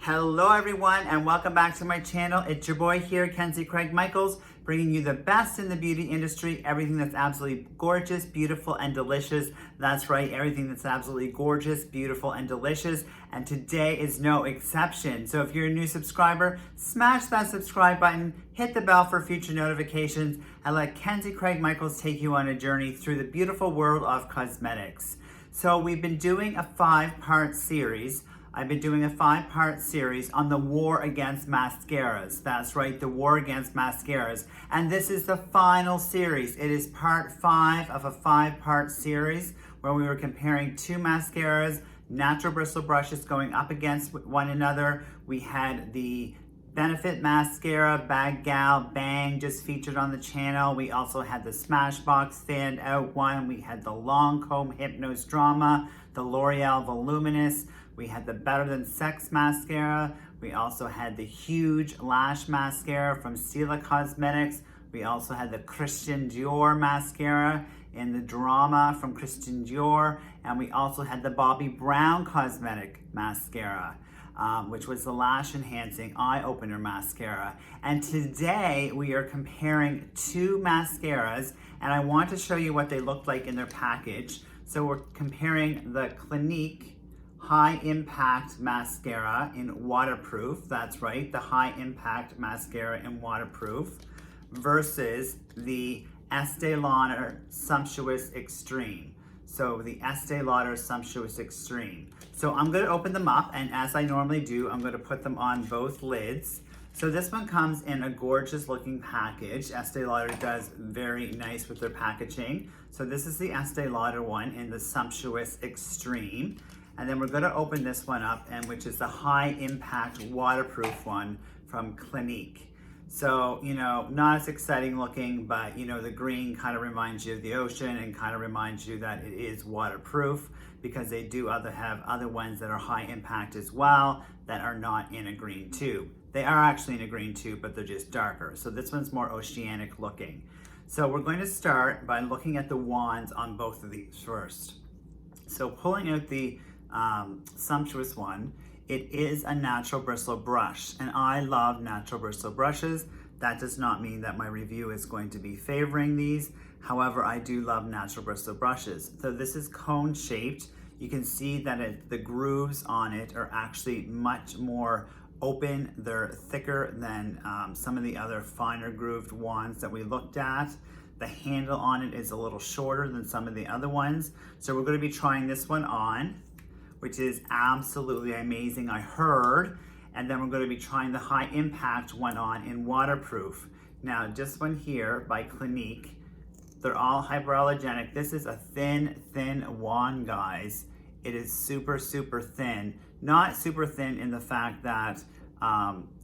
Hello everyone and welcome back to my channel. It's your boy here, Kenzie Craig Michaels, bringing you the best in the beauty industry, everything that's absolutely gorgeous, beautiful, and delicious. That's right, everything that's absolutely gorgeous, beautiful, and delicious. And today is no exception. So if you're a new subscriber, smash that subscribe button, hit the bell for future notifications, and let Kenzie Craig Michaels take you on a journey through the beautiful world of cosmetics. So we've been doing a 5-part series. I've been doing a 5-part series on the war against mascaras. That's right, the war against mascaras. And this is the final series. It is part 5 of a 5-part series where we were comparing 2 mascaras, natural bristle brushes going up against one another. We had the Benefit Mascara, Bag Gal, Bang just featured on the channel. We also had the Smashbox Standout one. We had the Lancome Hypnose Drama, the L'Oreal Voluminous. We had the Better Than Sex Mascara. We also had the huge Lash Mascara from Stila Cosmetics. We also had the Christian Dior Mascara in the Drama from Christian Dior. And we also had the Bobbi Brown Cosmetic Mascara, which was the Lash Enhancing Eye Opener Mascara. And today we are comparing 2 mascaras, and I want to show you what they look like in their package. So we're comparing the Clinique High Impact Mascara in waterproof, that's right, the High Impact Mascara in waterproof, versus the Estee Lauder Sumptuous Extreme. So the Estee Lauder Sumptuous Extreme. So I'm going to open them up, and as I normally do, I'm going to put them on both lids. So this one comes in a gorgeous looking package. Estee Lauder does very nice with their packaging. So this is the Estee Lauder one in the Sumptuous Extreme. And then we're going to open this one up, and which is the High Impact Waterproof one from Clinique. So, you know, not as exciting looking, but you know, the green kind of reminds you of the ocean and kind of reminds you that it is waterproof, because they do have other ones that are high impact as well that are not in a green tube. They are actually in a green tube, but they're just darker. So this one's more oceanic looking. So we're going to start by looking at the wands on both of these first. So pulling out the Sumptuous one, it is a natural bristle brush, and I love natural bristle brushes. That does not mean that my review is going to be favoring these. However, I do love natural bristle brushes. So this is cone shaped. You can see that the grooves on it are actually much more open. They're thicker than some of the other finer grooved wands that we looked at. The handle on it is a little shorter than some of the other ones. So we're going to be trying this one on, which is absolutely amazing, I heard. And then we're going to be trying the High Impact one on in waterproof. Now, this one here by Clinique, they're all hyperallergenic. This is a thin wand, guys. It is super thin. Not super thin in the fact that,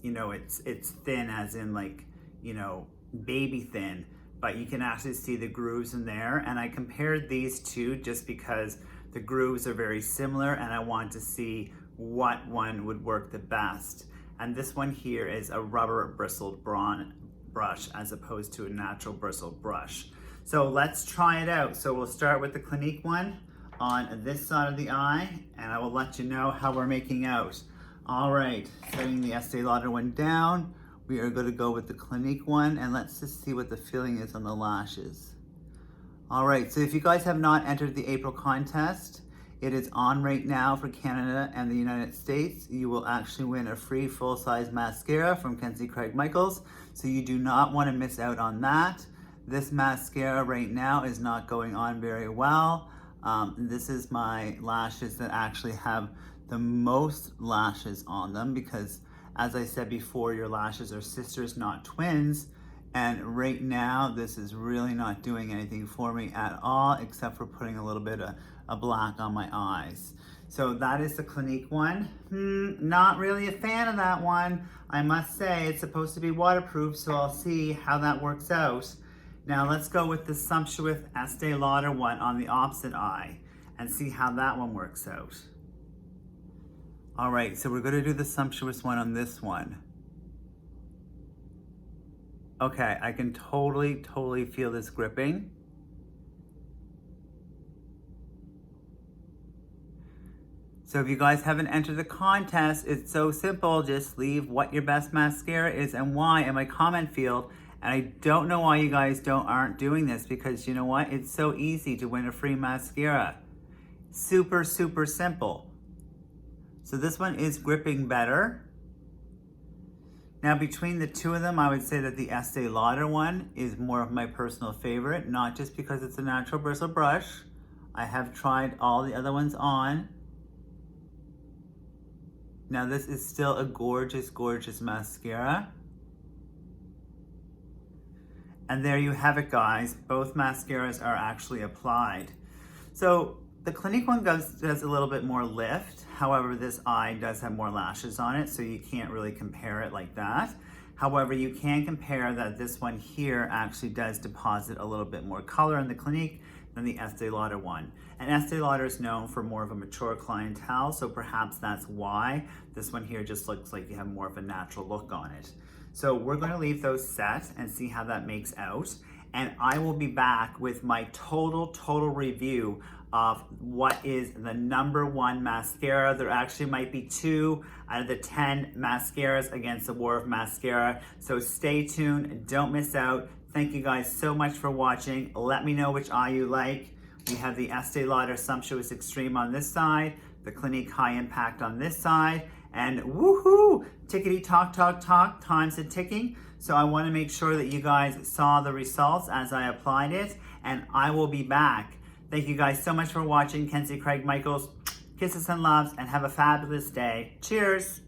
you know, it's thin as in like, you know, baby thin, but you can actually see the grooves in there. And I compared these two just because the grooves are very similar, and I want to see what one would work the best. And this one here is a rubber bristled brush as opposed to a natural bristled brush. So let's try it out. So we'll start with the Clinique one on this side of the eye, and I will let you know how we're making out. All right, setting the Estee Lauder one down, we are going to go with the Clinique one, and let's just see what the feeling is on the lashes. All right, so if you guys have not entered the April contest, it is on right now for Canada and the United States. You will actually win a free full-size mascara from Kenzie Craig Michaels, so you do not want to miss out on that. This mascara right now is not going on very well. This is my lashes that actually have the most lashes on them, because as I said before, your lashes are sisters, not twins. And right now, this is really not doing anything for me at all, except for putting a little bit of black on my eyes. So that is the Clinique one. Not really a fan of that one. I must say, it's supposed to be waterproof, so I'll see how that works out. Now let's go with the Sumptuous Estee Lauder one on the opposite eye and see how that one works out. All right, so we're gonna do the Sumptuous one on this one. Okay, I can totally feel this gripping. So if you guys haven't entered the contest, it's so simple. Just leave what your best mascara is and why in my comment field. And I don't know why you guys aren't doing this, because you know what? It's so easy to win a free mascara. Super, super simple. So this one is gripping better. Now between the two of them, I would say that the Estee Lauder one is more of my personal favorite, not just because it's a natural bristle brush. I have tried all the other ones on. Now this is still a gorgeous, gorgeous mascara. And there you have it, guys. Both mascaras are actually applied. So the Clinique one does a little bit more lift. However, this eye does have more lashes on it, so you can't really compare it like that. However, you can compare that this one here actually does deposit a little bit more color in the Clinique than the Estee Lauder one. And Estee Lauder is known for more of a mature clientele, so perhaps that's why this one here just looks like you have more of a natural look on it. So we're going to leave those set and see how that makes out. And I will be back with my total review of what is the #1 mascara. There actually might be 2 out of the 10 mascaras against the war of mascara. So stay tuned, don't miss out. Thank you guys so much for watching. Let me know which eye you like. We have the Estee Lauder Sumptuous Extreme on this side, the Clinique High Impact on this side, and woohoo, tickety tock, time's a ticking. So I wanna make sure that you guys saw the results as I applied it, and I will be back. Thank you guys so much for watching. Kenzie Craig Michaels, kisses and loves, and have a fabulous day. Cheers.